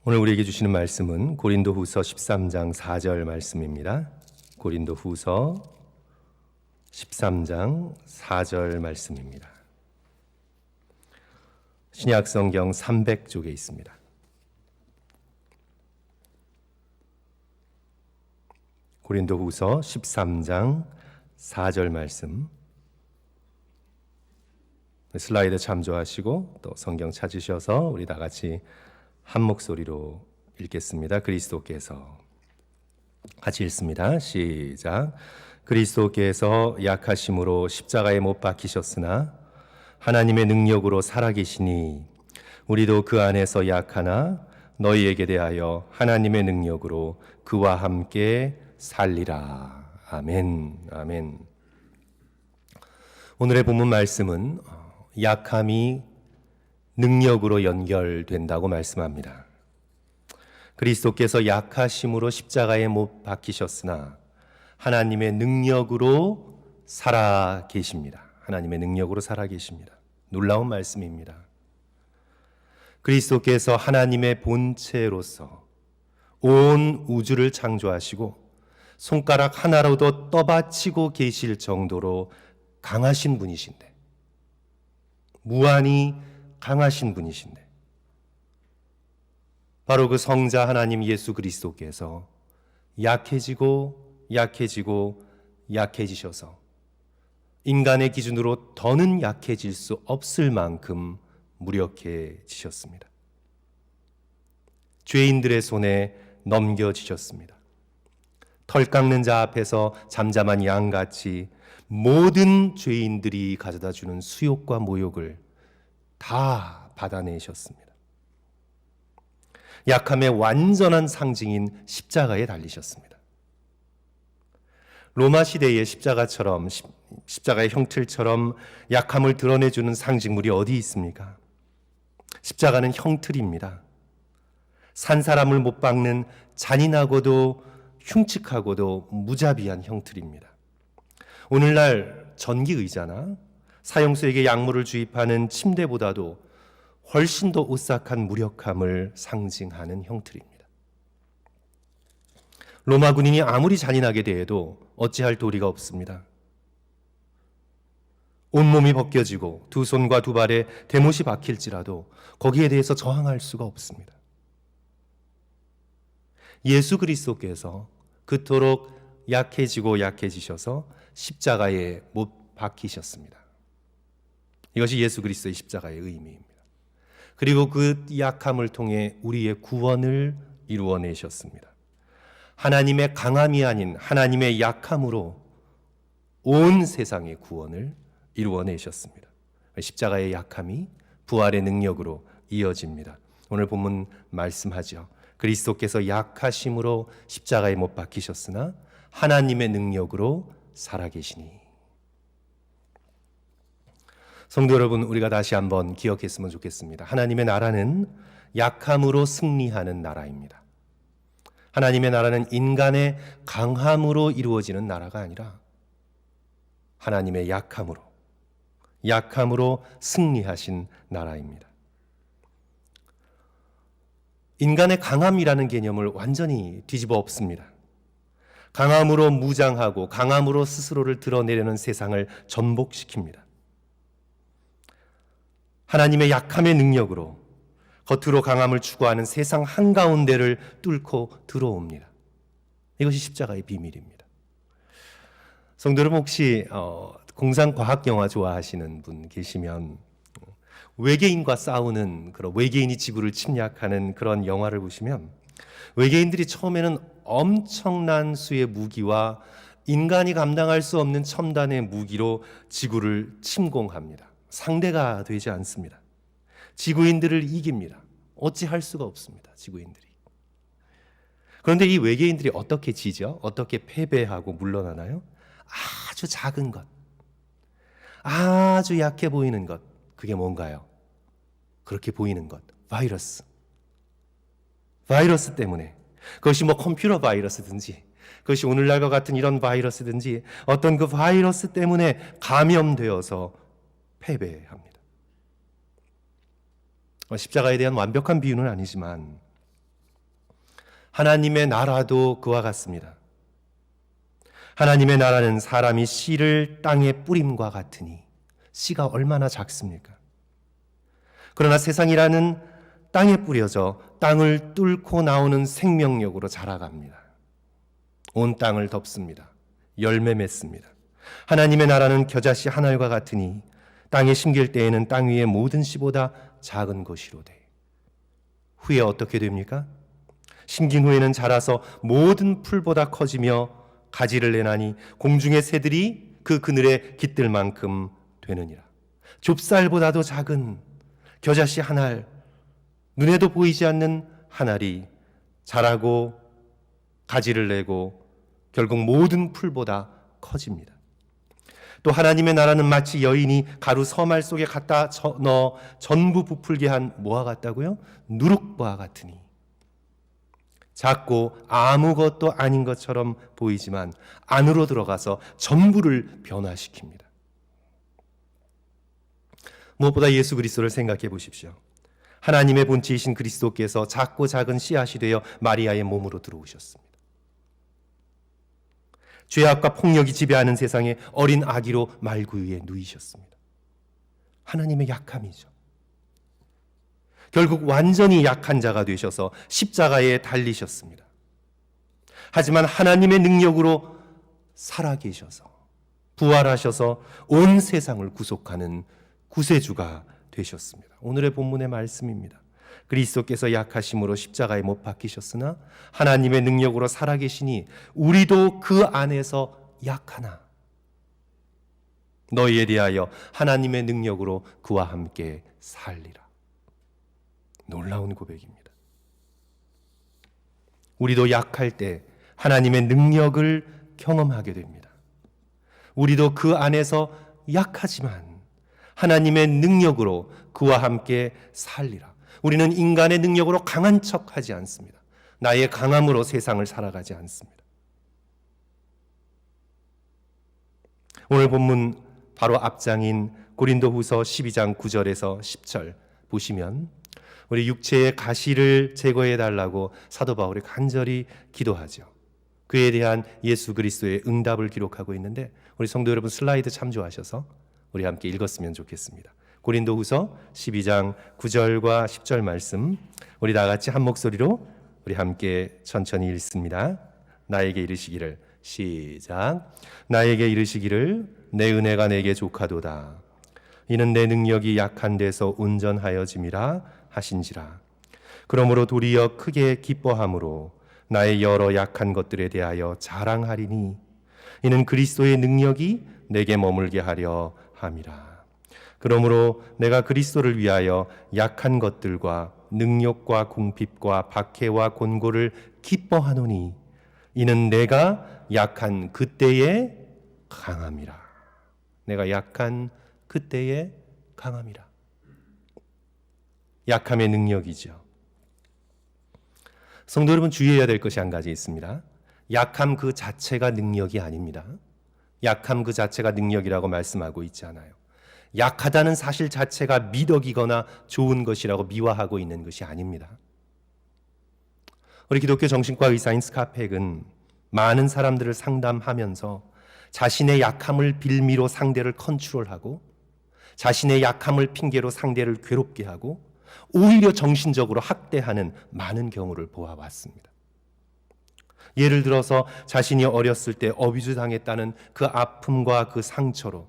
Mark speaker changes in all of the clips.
Speaker 1: 오늘 우리에게 주시는 말씀은 고린도후서 13장 4절 말씀입니다. 고린도후서 13장 4절 말씀입니다. 신약성경 300쪽에 있습니다. 고린도후서 13장 4절 말씀, 슬라이드 참조하시고 또 성경 찾으셔서 우리 다 같이 한 목소리로 읽겠습니다. 그리스도께서, 같이 읽습니다. 시작. 그리스도께서 약하심으로 십자가에 못 박히셨으나 하나님의 능력으로 살아계시니 우리도 그 안에서 약하나 너희에게 대하여 하나님의 능력으로 그와 함께 살리라. 아멘. 아멘. 오늘의 본문 말씀은 약함이 능력으로 연결된다고 말씀합니다. 그리스도께서 약하심으로 십자가에 못 박히셨으나 하나님의 능력으로 살아 계십니다. 하나님의 능력으로 살아 계십니다. 놀라운 말씀입니다. 그리스도께서 하나님의 본체로서 온 우주를 창조하시고 손가락 하나로도 떠받치고 계실 정도로 강하신 분이신데, 무한히 강하신 분이신데, 바로 그 성자 하나님 예수 그리스도께서 약해지고 약해지셔서 인간의 기준으로 더는 약해질 수 없을 만큼 무력해지셨습니다. 죄인들의 손에 넘겨지셨습니다. 털 깎는 자 앞에서 잠잠한 양같이 모든 죄인들이 가져다 주는 수욕과 모욕을 다 받아내셨습니다. 약함의 완전한 상징인 십자가에 달리셨습니다. 로마 시대의 십자가의 형틀처럼 약함을 드러내주는 상징물이 어디 있습니까? 십자가는 형틀입니다. 산 사람을 못 박는 잔인하고도 흉측하고도 무자비한 형틀입니다. 오늘날 전기의자나 사형수에게 약물을 주입하는 침대보다도 훨씬 더 오싹한 무력함을 상징하는 형틀입니다. 로마 군인이 아무리 잔인하게 대해도 어찌할 도리가 없습니다. 온몸이 벗겨지고 두 손과 두 발에 대못이 박힐지라도 거기에 대해서 저항할 수가 없습니다. 예수 그리스도께서 그토록 약해지셔서 십자가에 못 박히셨습니다. 이것이 예수 그리스도의 십자가의 의미입니다. 그리고 그 약함을 통해 우리의 구원을 이루어내셨습니다. 하나님의 강함이 아닌 하나님의 약함으로 온 세상의 구원을 이루어내셨습니다. 십자가의 약함이 부활의 능력으로 이어집니다. 오늘 본문 말씀하죠. 그리스도께서 약하심으로 십자가에 못 박히셨으나 하나님의 능력으로 살아계시니. 성도 여러분, 우리가 다시 한번 기억했으면 좋겠습니다. 하나님의 나라는 약함으로 승리하는 나라입니다. 하나님의 나라는 인간의 강함으로 이루어지는 나라가 아니라 하나님의 약함으로 승리하신 나라입니다. 인간의 강함이라는 개념을 완전히 뒤집어 엎습니다. 강함으로 무장하고 강함으로 스스로를 드러내려는 세상을 전복시킵니다. 하나님의 약함의 능력으로 겉으로 강함을 추구하는 세상 한가운데를 뚫고 들어옵니다. 이것이 십자가의 비밀입니다. 성도 여러분, 혹시 공상과학 영화 좋아하시는 분 계시면 외계인과 싸우는, 그런 외계인이 지구를 침략하는 그런 영화를 보시면 외계인들이 처음에는 엄청난 수의 무기와 인간이 감당할 수 없는 첨단의 무기로 지구를 침공합니다. 상대가 되지 않습니다. 지구인들을 이깁니다. 어찌할 수가 없습니다. 지구인들이. 그런데 이 외계인들이 어떻게 지죠? 어떻게 패배하고 물러나나요? 아주 작은 것, 아주 약해 보이는 것, 그게 뭔가요? 그렇게 보이는 것, 바이러스 때문에, 그것이 컴퓨터 바이러스든지, 그것이 오늘날과 같은 이런 바이러스든지, 어떤 그 바이러스 때문에 감염되어서 패배합니다. 십자가에 대한 완벽한 비유는 아니지만 하나님의 나라도 그와 같습니다. 하나님의 나라는 사람이 씨를 땅에 뿌림과 같으니, 씨가 얼마나 작습니까? 그러나 세상이라는 땅에 뿌려져 땅을 뚫고 나오는 생명력으로 자라갑니다. 온 땅을 덮습니다. 열매 맺습니다. 하나님의 나라는 겨자씨 한 알과 같으니 땅에 심길 때에는 땅 위의 모든 씨보다 작은 것이로되 후에 어떻게 됩니까? 심긴 후에는 자라서 모든 풀보다 커지며 가지를 내나니 공중의 새들이 그 그늘에 깃들 만큼 되느니라. 좁쌀보다도 작은 겨자씨 한 알, 눈에도 보이지 않는 한 알이 자라고 가지를 내고 결국 모든 풀보다 커집니다. 또 하나님의 나라는 마치 여인이 가루 서말 속에 갖다 넣어 전부 부풀게 한 뭐와 같다고요? 누룩과 같으니, 작고 아무것도 아닌 것처럼 보이지만 안으로 들어가서 전부를 변화시킵니다. 무엇보다 예수 그리스도를 생각해 보십시오. 하나님의 본체이신 그리스도께서 작고 작은 씨앗이 되어 마리아의 몸으로 들어오셨습니다. 죄악과 폭력이 지배하는 세상에 어린 아기로 말구 위에 누이셨습니다. 하나님의 약함이죠. 결국 완전히 약한 자가 되셔서 십자가에 달리셨습니다. 하지만 하나님의 능력으로 살아계셔서 부활하셔서 온 세상을 구속하는 구세주가 되셨습니다. 오늘의 본문의 말씀입니다. 그리스도께서 약하심으로 십자가에 못 박히셨으나 하나님의 능력으로 살아계시니 우리도 그 안에서 약하나 너희에 대하여 하나님의 능력으로 그와 함께 살리라. 놀라운 고백입니다. 우리도 약할 때 하나님의 능력을 경험하게 됩니다. 우리도 그 안에서 약하지만 하나님의 능력으로 그와 함께 살리라. 우리는 인간의 능력으로 강한 척하지 않습니다. 나의 강함으로 세상을 살아가지 않습니다. 오늘 본문 바로 앞장인 고린도후서 12장 9절에서 10절 보시면 우리 육체의 가시를 제거해 달라고 사도 바울이 간절히 기도하죠. 그에 대한 예수 그리스도의 응답을 기록하고 있는데 우리 성도 여러분 슬라이드 참조하셔서 우리 함께 읽었으면 좋겠습니다. 고린도후서 12장 9절과 10절 말씀 우리 다 같이 한 목소리로 우리 함께 천천히 읽습니다. 나에게 이르시기를 시작. 나에게 이르시기를 내 은혜가 내게 족하도다. 이는 내 능력이 약한 데서 온전하여짐이라 하신지라. 그러므로 도리어 크게 기뻐함으로 나의 여러 약한 것들에 대하여 자랑하리니 이는 그리스도의 능력이 내게 머물게 하려 함이라. 그러므로 내가 그리스도를 위하여 약한 것들과 능욕과 궁핍과 박해와 곤고를 기뻐하노니 이는 내가 약한 그때에 강함이라. 내가 약한 그때에 강함이라. 약함의 능력이죠. 성도 여러분 주의해야 될 것이 한 가지 있습니다. 약함 그 자체가 능력이 아닙니다. 약함 그 자체가 능력이라고 말씀하고 있지 않아요. 약하다는 사실 자체가 미덕이거나 좋은 것이라고 미화하고 있는 것이 아닙니다. 우리 기독교 정신과 의사인 스카펙은 많은 사람들을 상담하면서 자신의 약함을 빌미로 상대를 컨트롤하고 자신의 약함을 핑계로 상대를 괴롭게 하고 오히려 정신적으로 학대하는 많은 경우를 보아왔습니다. 예를 들어서 자신이 어렸을 때 어뷰즈 당했다는 그 아픔과 그 상처로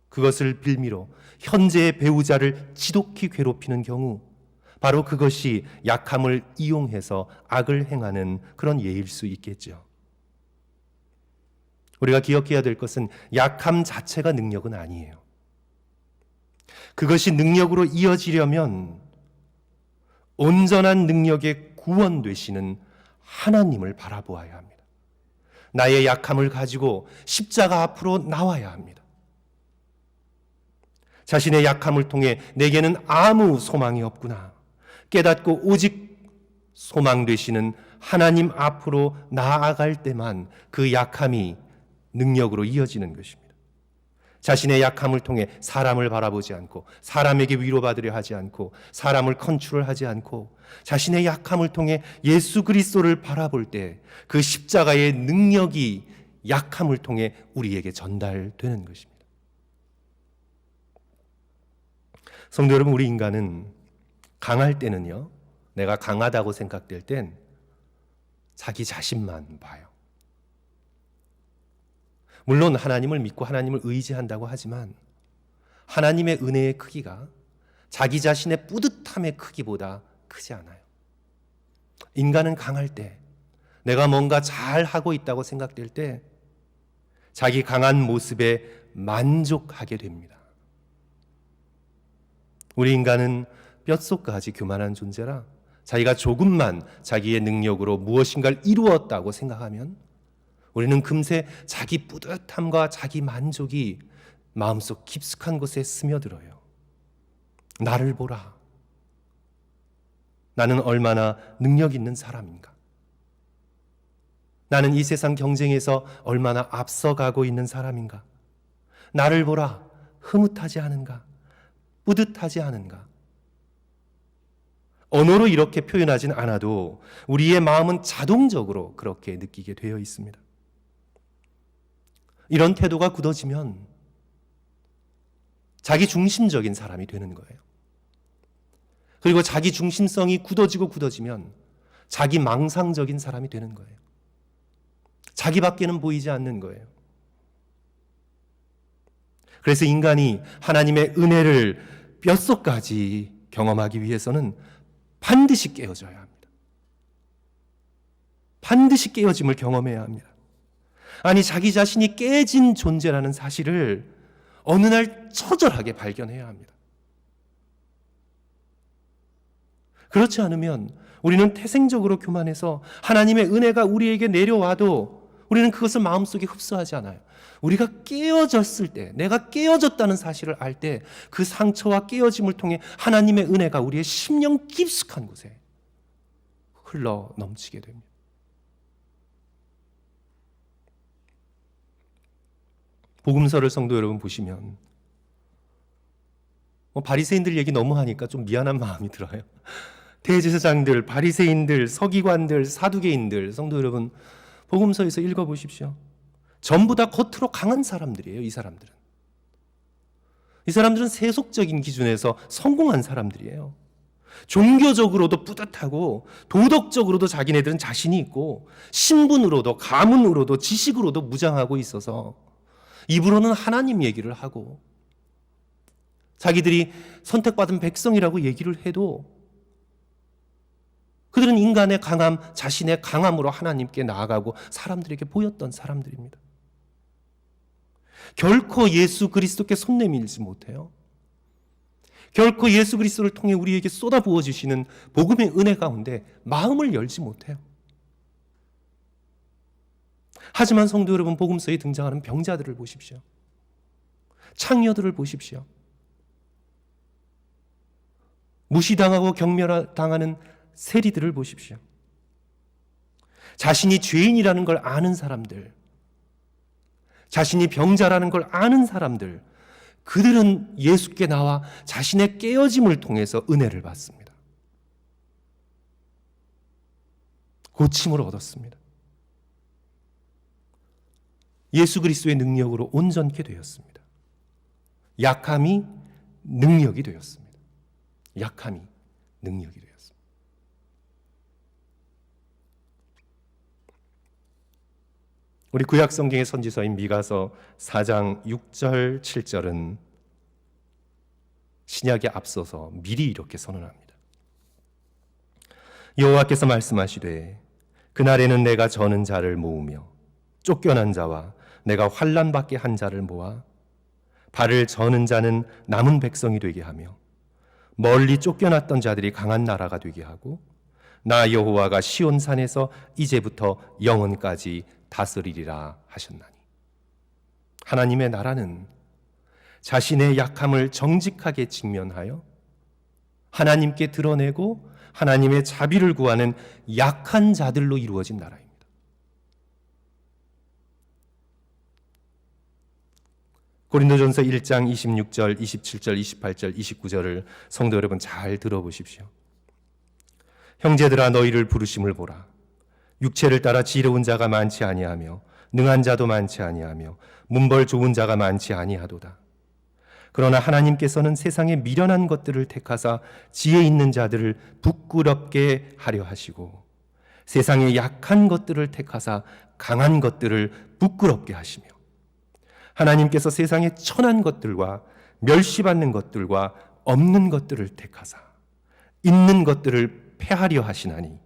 Speaker 1: 그것을 빌미로 현재의 배우자를 지독히 괴롭히는 경우 바로 그것이 약함을 이용해서 악을 행하는 그런 예일 수 있겠죠. 우리가 기억해야 될 것은 약함 자체가 능력은 아니에요. 그것이 능력으로 이어지려면 온전한 능력의 구원 되시는 하나님을 바라보아야 합니다. 나의 약함을 가지고 십자가 앞으로 나와야 합니다. 자신의 약함을 통해 내게는 아무 소망이 없구나 깨닫고 오직 소망 되시는 하나님 앞으로 나아갈 때만 그 약함이 능력으로 이어지는 것입니다. 자신의 약함을 통해 사람을 바라보지 않고 사람에게 위로받으려 하지 않고 사람을 컨트롤하지 않고 자신의 약함을 통해 예수 그리스도를 바라볼 때 그 십자가의 능력이 약함을 통해 우리에게 전달되는 것입니다. 성도 여러분, 우리 인간은 강할 때는요, 내가 강하다고 생각될 땐 자기 자신만 봐요. 물론 하나님을 믿고 하나님을 의지한다고 하지만 하나님의 은혜의 크기가 자기 자신의 뿌듯함의 크기보다 크지 않아요. 인간은 강할 때, 내가 뭔가 잘하고 있다고 생각될 때 자기 강한 모습에 만족하게 됩니다. 우리 인간은 뼛속까지 교만한 존재라 자기가 조금만 자기의 능력으로 무엇인가를 이루었다고 생각하면 우리는 금세 자기 뿌듯함과 자기 만족이 마음속 깊숙한 곳에 스며들어요. 나를 보라. 나는 얼마나 능력 있는 사람인가. 나는 이 세상 경쟁에서 얼마나 앞서가고 있는 사람인가. 나를 보라. 흐뭇하지 않은가. 뿌듯하지 않은가. 언어로 이렇게 표현하진 않아도 우리의 마음은 자동적으로 그렇게 느끼게 되어 있습니다. 이런 태도가 굳어지면 자기 중심적인 사람이 되는 거예요. 그리고 자기 중심성이 굳어지면 자기 망상적인 사람이 되는 거예요. 자기밖에는 보이지 않는 거예요. 그래서 인간이 하나님의 은혜를 뼛속까지 경험하기 위해서는 반드시 깨어져야 합니다. 반드시 깨어짐을 경험해야 합니다. 아니, 자기 자신이 깨진 존재라는 사실을 어느 날 처절하게 발견해야 합니다. 그렇지 않으면 우리는 태생적으로 교만해서 하나님의 은혜가 우리에게 내려와도 우리는 그것을 마음속에 흡수하지 않아요. 우리가 깨어졌을 때, 내가 깨어졌다는 사실을 알 때 그 상처와 깨어짐을 통해 하나님의 은혜가 우리의 심령 깊숙한 곳에 흘러 넘치게 됩니다. 복음서를 성도 여러분 보시면 바리새인들 얘기 너무 하니까 좀 미안한 마음이 들어요. 대제사장들, 바리새인들, 서기관들, 사두개인들, 성도 여러분 복음서에서 읽어보십시오. 전부 다 겉으로 강한 사람들이에요. 이 사람들은 세속적인 기준에서 성공한 사람들이에요. 종교적으로도 뿌듯하고 도덕적으로도 자기네들은 자신이 있고 신분으로도 가문으로도 지식으로도 무장하고 있어서 입으로는 하나님 얘기를 하고 자기들이 선택받은 백성이라고 얘기를 해도 그들은 인간의 강함, 자신의 강함으로 하나님께 나아가고 사람들에게 보였던 사람들입니다. 결코 예수 그리스도께 손 내밀지 못해요. 결코 예수 그리스도를 통해 우리에게 쏟아부어 주시는 복음의 은혜 가운데 마음을 열지 못해요. 하지만 성도 여러분, 복음서에 등장하는 병자들을 보십시오. 창녀들을 보십시오. 무시당하고 경멸당하는 세리들을 보십시오. 자신이 죄인이라는 걸 아는 사람들, 자신이 병자라는 걸 아는 사람들, 그들은 예수께 나와 자신의 깨어짐을 통해서 은혜를 받습니다. 고침을 얻었습니다. 예수 그리스도의 능력으로 온전케 되었습니다. 약함이 능력이 되었습니다. 약함이 능력이 되었습니다. 우리 구약 성경의 선지서인 미가서 4장 6절 7절은 신약에 앞서서 미리 이렇게 선언합니다. 여호와께서 말씀하시되 그날에는 내가 저는 자를 모으며 쫓겨난 자와 내가 환난 받게 한 자를 모아 발을 저는 자는 남은 백성이 되게 하며 멀리 쫓겨났던 자들이 강한 나라가 되게 하고 나 여호와가 시온 산에서 이제부터 영원까지 다스리리라 하셨나니. 하나님의 나라는 자신의 약함을 정직하게 직면하여 하나님께 드러내고 하나님의 자비를 구하는 약한 자들로 이루어진 나라입니다. 고린도전서 1장 26절, 27절, 28절, 29절을 성도 여러분 잘 들어보십시오. 형제들아 너희를 부르심을 보라. 육체를 따라 지혜로운 자가 많지 아니하며 능한 자도 많지 아니하며 문벌 좋은 자가 많지 아니하도다. 그러나 하나님께서는 세상의 미련한 것들을 택하사 지혜 있는 자들을 부끄럽게 하려 하시고 세상의 약한 것들을 택하사 강한 것들을 부끄럽게 하시며 하나님께서 세상의 천한 것들과 멸시받는 것들과 없는 것들을 택하사 있는 것들을 폐하려 하시나니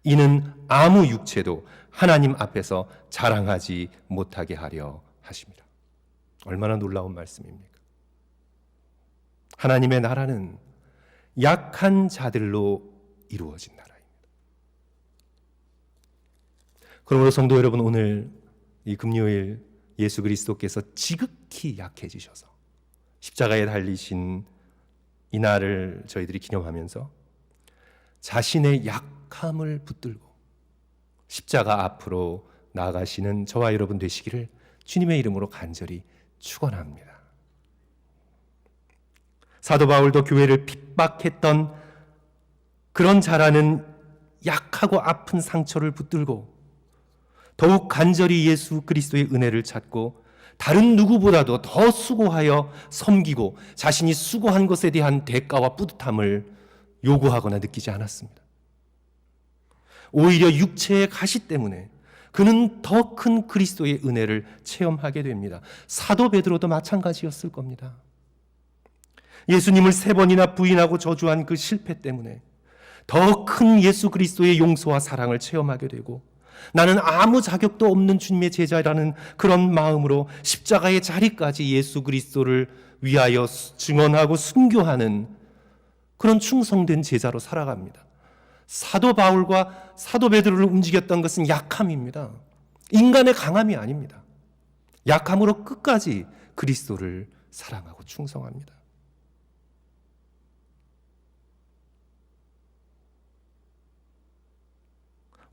Speaker 1: 이는 아무 육체도 하나님 앞에서 자랑하지 못하게 하려 하십니다. 얼마나 놀라운 말씀입니까? 하나님의 나라는 약한 자들로 이루어진 나라입니다. 그러므로 성도 여러분, 오늘 이 금요일 예수 그리스도께서 지극히 약해지셔서 십자가에 달리신 이 날을 저희들이 기념하면서 자신의 약함을 붙들고 십자가 앞으로 나아가시는 저와 여러분 되시기를 주님의 이름으로 간절히 축원합니다. 사도 바울도 교회를 핍박했던 그런 자라는 약하고 아픈 상처를 붙들고 더욱 간절히 예수 그리스도의 은혜를 찾고 다른 누구보다도 더 수고하여 섬기고 자신이 수고한 것에 대한 대가와 뿌듯함을 요구하거나 느끼지 않았습니다. 오히려 육체의 가시 때문에 그는 더 큰 그리스도의 은혜를 체험하게 됩니다. 사도 베드로도 마찬가지였을 겁니다. 예수님을 3번이나 부인하고 저주한 그 실패 때문에 더 큰 예수 그리스도의 용서와 사랑을 체험하게 되고 나는 아무 자격도 없는 주님의 제자라는 그런 마음으로 십자가의 자리까지 예수 그리스도를 위하여 증언하고 순교하는 그런 충성된 제자로 살아갑니다. 사도 바울과 사도 베드로를 움직였던 것은 약함입니다. 인간의 강함이 아닙니다. 약함으로 끝까지 그리스도를 사랑하고 충성합니다.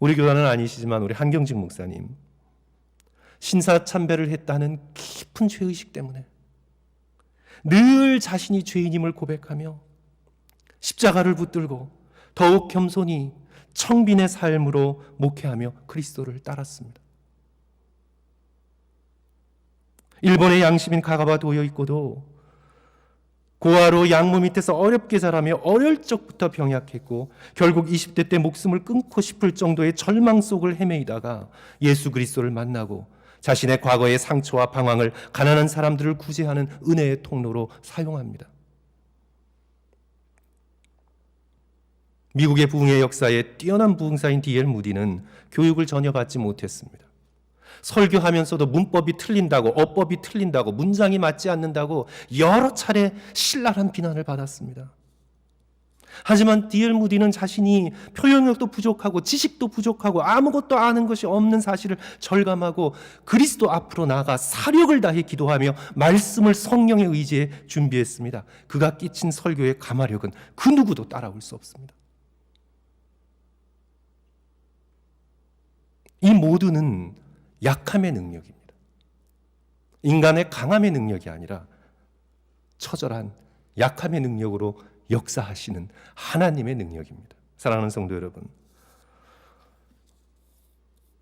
Speaker 1: 우리 교단은 아니시지만 우리 한경직 목사님 신사참배를 했다는 깊은 죄의식 때문에 늘 자신이 죄인임을 고백하며 십자가를 붙들고 더욱 겸손히 청빈의 삶으로 목회하며 그리스도를 따랐습니다. 일본의 양심인 가가바 도요 있고도 고아로 양모 밑에서 어렵게 자라며 어릴 적부터 병약했고 결국 20대 때 목숨을 끊고 싶을 정도의 절망 속을 헤매이다가 예수 그리스도를 만나고 자신의 과거의 상처와 방황을 가난한 사람들을 구제하는 은혜의 통로로 사용합니다. 미국의 부흥의 역사에 뛰어난 부흥사인 D.L. 무디는 교육을 전혀 받지 못했습니다. 설교하면서도 문법이 틀린다고, 어법이 틀린다고, 문장이 맞지 않는다고 여러 차례 신랄한 비난을 받았습니다. 하지만 D.L. 무디는 자신이 표현력도 부족하고 지식도 부족하고 아무것도 아는 것이 없는 사실을 절감하고 그리스도 앞으로 나아가 사력을 다해 기도하며 말씀을 성령에 의지해 준비했습니다. 그가 끼친 설교의 가마력은 그 누구도 따라올 수 없습니다. 이 모두는 약함의 능력입니다. 인간의 강함의 능력이 아니라 처절한 약함의 능력으로 역사하시는 하나님의 능력입니다. 사랑하는 성도 여러분,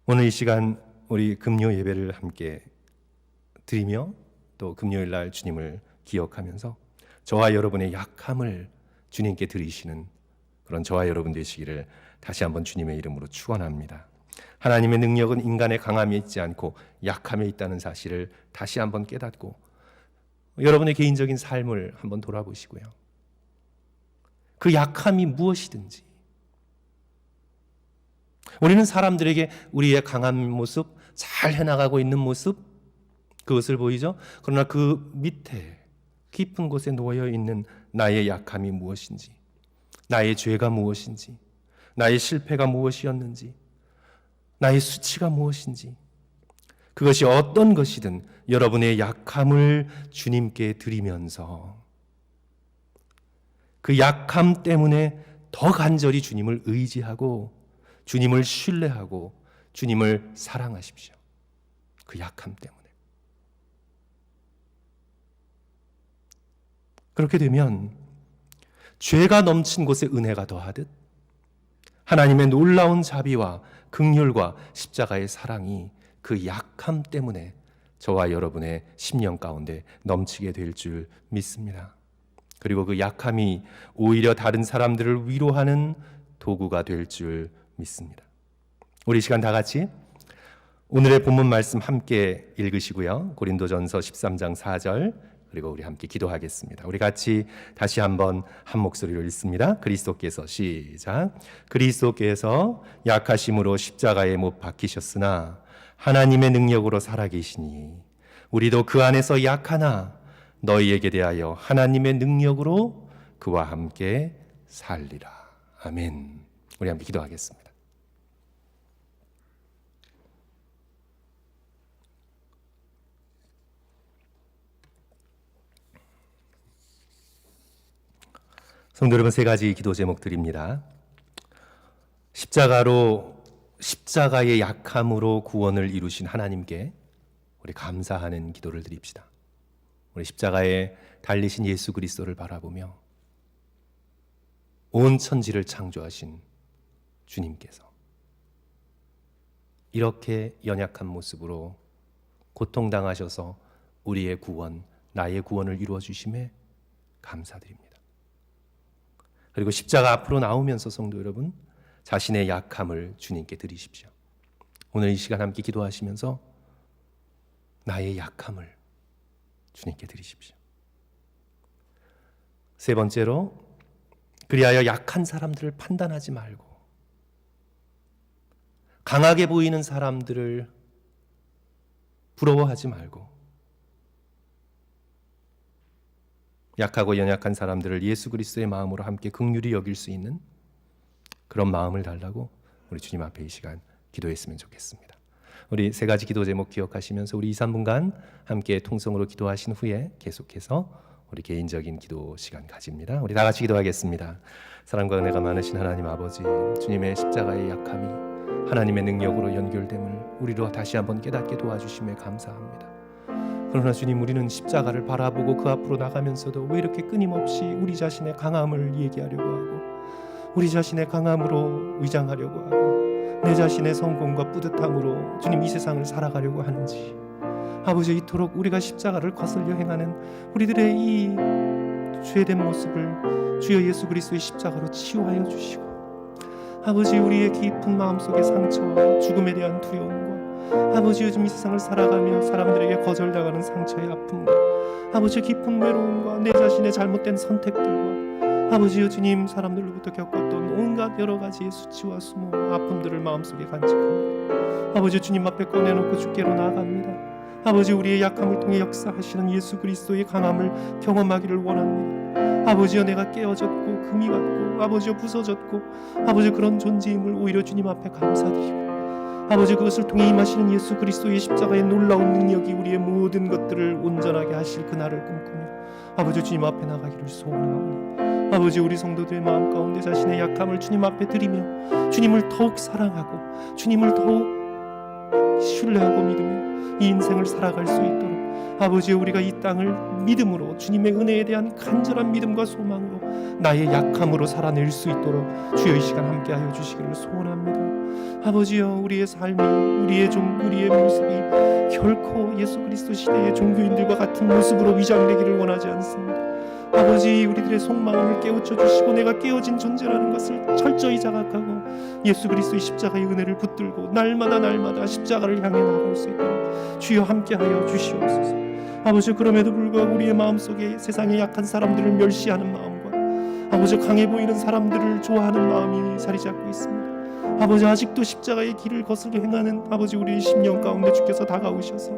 Speaker 1: 오늘 이 시간 우리 금요 예배를 함께 드리며 또 금요일 날 주님을 기억하면서 저와 여러분의 약함을 주님께 드리시는 그런 저와 여러분 되시기를 다시 한번 주님의 이름으로 축원합니다. 하나님의 능력은 인간의 강함에 있지 않고 약함에 있다는 사실을 다시 한번 깨닫고 여러분의 개인적인 삶을 한번 돌아보시고요. 그 약함이 무엇이든지 우리는 사람들에게 우리의 강한 모습, 잘 해나가고 있는 모습 그것을 보이죠. 그러나 그 밑에 깊은 곳에 놓여 있는 나의 약함이 무엇인지, 나의 죄가 무엇인지, 나의 실패가 무엇이었는지, 나의 수치가 무엇인지, 그것이 어떤 것이든 여러분의 약함을 주님께 드리면서 그 약함 때문에 더 간절히 주님을 의지하고 주님을 신뢰하고 주님을 사랑하십시오. 그 약함 때문에. 그렇게 되면 죄가 넘친 곳에 은혜가 더하듯 하나님의 놀라운 자비와 긍휼과 십자가의 사랑이 그 약함 때문에 저와 여러분의 심령 가운데 넘치게 될 줄 믿습니다. 그리고 그 약함이 오히려 다른 사람들을 위로하는 도구가 될 줄 믿습니다. 우리 시간 다 같이 오늘의 본문 말씀 함께 읽으시고요. 고린도전서 13장 4절 그리고 우리 함께 기도하겠습니다. 우리 같이 다시 한번 한 목소리로 읽습니다. 그리스도께서 시작. 그리스도께서 약하심으로 십자가에 못 박히셨으나 하나님의 능력으로 살아계시니 우리도 그 안에서 약하나 너희에게 대하여 하나님의 능력으로 그와 함께 살리라. 아멘. 우리 함께 기도하겠습니다. 성도 여러분, 세 가지 기도 제목 드립니다. 십자가의 약함으로 구원을 이루신 하나님께 우리 감사하는 기도를 드립시다. 우리 십자가에 달리신 예수 그리스도를 바라보며 온 천지를 창조하신 주님께서 이렇게 연약한 모습으로 고통당하셔서 우리의 구원, 나의 구원을 이루어 주심에 감사드립니다. 그리고 십자가 앞으로 나오면서 성도 여러분, 자신의 약함을 주님께 드리십시오. 오늘 이 시간 함께 기도하시면서 나의 약함을 주님께 드리십시오. 세 번째로, 그리하여 약한 사람들을 판단하지 말고 강하게 보이는 사람들을 부러워하지 말고 약하고 연약한 사람들을 예수 그리스도의 마음으로 함께 긍휼히 여길 수 있는 그런 마음을 달라고 우리 주님 앞에 이 시간 기도했으면 좋겠습니다. 우리 세 가지 기도 제목 기억하시면서 우리 2, 3분간 함께 통성으로 기도하신 후에 계속해서 우리 개인적인 기도 시간 가집니다. 우리 다 같이 기도하겠습니다. 사랑과 은혜가 많으신 하나님 아버지, 주님의 십자가의 약함이 하나님의 능력으로 연결됨을 우리로 다시 한번 깨닫게 도와주심에 감사합니다. 그러나 주님, 우리는 십자가를 바라보고 그 앞으로 나가면서도 왜 이렇게 끊임없이 우리 자신의 강함을 얘기하려고 하고 우리 자신의 강함으로 위장하려고 하고 내 자신의 성공과 뿌듯함으로 주님 이 세상을 살아가려고 하는지, 아버지, 이토록 우리가 십자가를 거슬려 행하는 우리들의 이 죄된 모습을 주여 예수 그리스도의 십자가로 치유하여 주시고, 아버지, 우리의 깊은 마음속의 상처와 죽음에 대한 두려움과 아버지, 요즘 이 세상을 살아가며 사람들에게 거절당하는 상처의 아픔과 아버지, 깊은 외로움과 내 자신의 잘못된 선택들과 아버지여 주님, 사람들로부터 겪었던 온갖 여러 가지의 수치와 수모, 아픔들을 마음속에 간직합니다. 아버지, 주님 앞에 꺼내놓고 주께로 나아갑니다. 아버지, 우리의 약함을 통해 역사하시는 예수 그리스도의 강함을 경험하기를 원합니다. 아버지여, 내가 깨어졌고 금이 갔고 아버지여 부서졌고 아버지 그런 존재임을 오히려 주님 앞에 감사드리고, 아버지, 그것을 통해 임하시는 예수 그리스도의 십자가의 놀라운 능력이 우리의 모든 것들을 온전하게 하실 그날을 꿈꾸며 아버지 주님 앞에 나가기를 소원하오니, 아버지, 우리 성도들의 마음 가운데 자신의 약함을 주님 앞에 드리며 주님을 더욱 사랑하고 주님을 더욱 신뢰하고 믿으며 이 인생을 살아갈 수 있도록 아버지, 우리가 이 땅을 믿음으로 주님의 은혜에 대한 간절한 믿음과 소망으로 나의 약함으로 살아낼 수 있도록 주여 이 시간 함께하여 주시기를 소원합니다. 아버지여, 우리의 삶이, 우리의 모습이 결코 예수 그리스도 시대의 종교인들과 같은 모습으로 위장되기를 원하지 않습니다. 아버지, 우리들의 속마음을 깨우쳐 주시고 내가 깨어진 존재라는 것을 철저히 자각하고 예수 그리스도의 십자가의 은혜를 붙들고 날마다 십자가를 향해 나아갈 수 있도록 주여 함께하여 주시옵소서. 아버지, 그럼에도 불구하고 우리의 마음속에 세상의 약한 사람들을 멸시하는 마음과 아버지, 강해 보이는 사람들을 좋아하는 마음이 자리 잡고 있습니다. 아버지, 아직도 십자가의 길을 거슬러 행하는 아버지, 우리의 심령 가운데 주께서 다가오셔서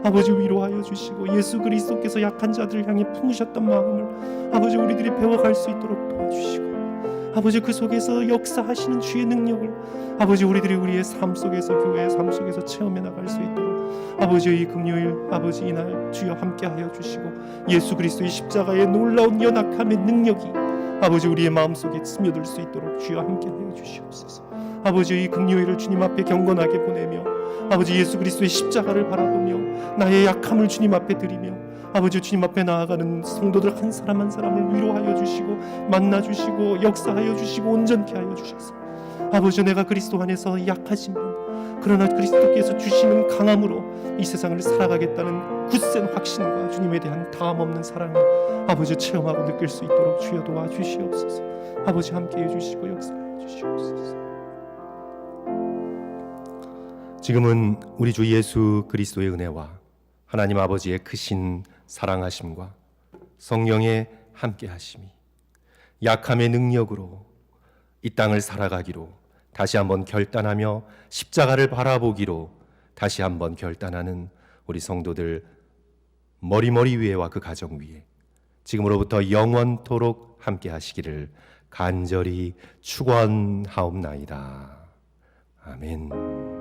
Speaker 1: 아버지 위로하여 주시고 예수 그리스도께서 약한 자들을 향해 품으셨던 마음을 아버지 우리들이 배워갈 수 있도록 도와주시고, 아버지, 그 속에서 역사하시는 주의 능력을 아버지 우리들이 우리의 삶 속에서, 교회의 삶 속에서 체험해 나갈 수 있도록 아버지, 이 금요일 아버지 이날 주여 함께하여 주시고 예수 그리스도의 십자가의 놀라운 연약함의 능력이 아버지 우리의 마음속에 스며들 수 있도록 주여 함께하여 주시옵소서. 아버지, 이 금요일을 주님 앞에 경건하게 보내며 아버지 예수 그리스도의 십자가를 바라보며 나의 약함을 주님 앞에 드리며 아버지 주님 앞에 나아가는 성도들 한 사람 한 사람을 위로하여 주시고 만나 주시고 역사하여 주시고 온전케 하여 주셔서 아버지 내가 그리스도 안에서 약하지만 그러나 그리스도께서 주시는 강함으로 이 세상을 살아가겠다는 굳센 확신과 주님에 대한 다함없는 사랑을 아버지 체험하고 느낄 수 있도록 주여 도와주시옵소서. 아버지 함께해 주시고 역사해 주시옵소서. 지금은 우리 주 예수 그리스도의 은혜와 하나님 아버지의 크신 사랑하심과 성령의 함께하심이 약함의 능력으로 이 땅을 살아가기로 다시 한번 결단하며 십자가를 바라보기로 다시 한번 결단하는 우리 성도들 머리 위에와 그 가정 위에 지금으로부터 영원토록 함께 하시기를 간절히 축원하옵나이다. 아멘.